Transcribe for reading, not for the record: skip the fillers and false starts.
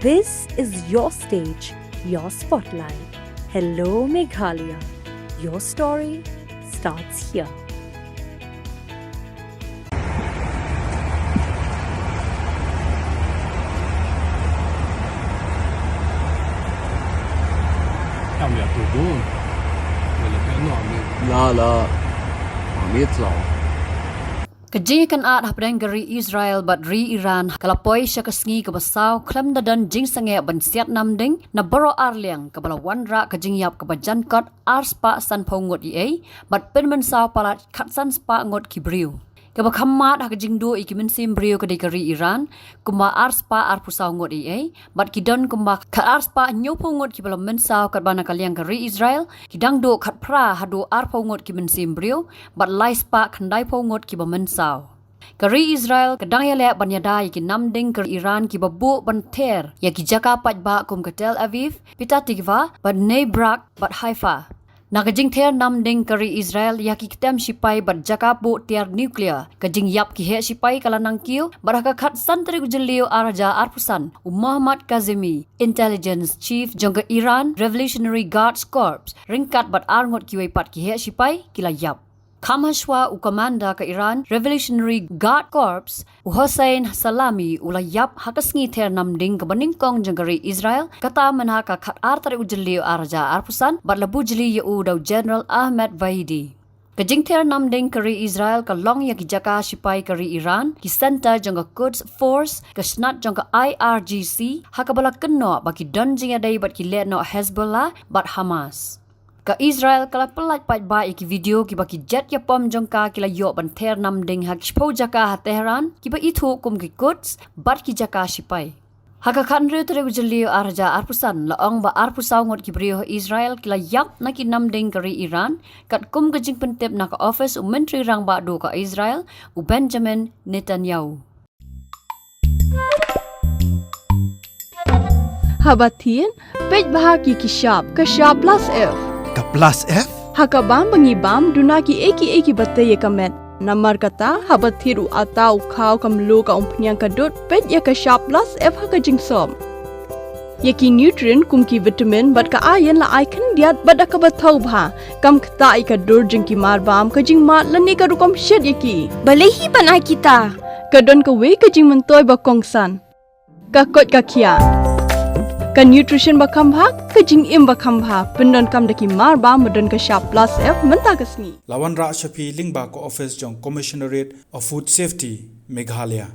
This is your stage, your spotlight. Hello, Meghalaya. Your story starts here. Em lihat tuh, boleh kena ni. Lah, amit lah. Kejingkan at hapdeng gari Israel bat ri Iran kalapoi siya kasngi kabasaw klem dadan jing sange ban siat namding na baro arliang kabala wanra kajingyap kabajankot arspa san pongot bat Mynsaw palat katsan spa ngot ki Briew. Kabakamat hakajingdo ikiminsim Briew kadai gari Iran kumba arspa arpusaw ngot bat kidon kumba ka arspa nyopo ngot ki bala Mynsaw kat bana kaliang gari Israel kidangdo kat pra hado arpo ngot kiminsim Briew bat laispa khandai po ngot ki ba Mynsaw. Kari Israel kadang yale banyada ki namding ke Iran ki babu banter ya ki jaka pajba kum ke Tel Aviv pita Tikva bat Nebrak bat Haifa. Nakajing ter namding kari Israel ya ki kitem sipai bat jaka bu tiar nuklear Jingïap ki he sipai kalanang Kiew baraka khat santri gujeliu araja arpusan Muhammad Kazemi intelligence chief jongga Iran Revolutionary Guards Corps ringkat bat arngot ki pat ki he sipai kilayap. Kamashwa u komanda ka Iran Revolutionary Guard Corps u Hossein Salami ulayap hakasngi ter namding ka baningkong jangari Israel kata manha ka khat artari ujliu araja arpusan bat labu jli yu daw General Ahmed Vahidi. Kajing ter namding kari Israel ka long ya ki jaka sipai kari Iran ki center jangga Quds Force ka snat jangga IRGC hakabala kenno baki donjing adai bat ki leno Hezbollah bat Hamas. Ka Israel kala pelat pat ba iki video ki baki jet ya pom jongka kila yo ban ter namding hak spo jaka ha Tehran ki ba itu kum ki Quds bat ki jaka sipai. Haka kanre tere gujeliu arja arpusan laong ba arpusaw ngot ki Briew Israel kila yap na ki namding kari Iran kat kum gajing pentep na ka office menteri rang ba do ka Israel u Benjamin Netanyahu. Habatin pej bahagi ki shop ka shop plus F. Ka plus F? Hakabam bangibam dunaki eki batay kamet. Namar kata habathiru atau kau kamlu ka umpnyang kadut pet ya ka shop plus F haka jingsom. Yaki nutrient kumki vitamin bat ka ayan la icon diat bada ka bathau bha kam kata ika dur jingki marbam ka jingmat lani ka rukom shed yaki. Balehi banai kita. Kadon ka we ka jing mentoy ba kongsan. Ka kot ka kia. Ka nutrition bakam bha ka jingim bakam bha pendon kam daki marba medon ka shop plus F menta kasni Lawan ra shapi ling ba ko office jong commissionerate of food safety Meghalaya.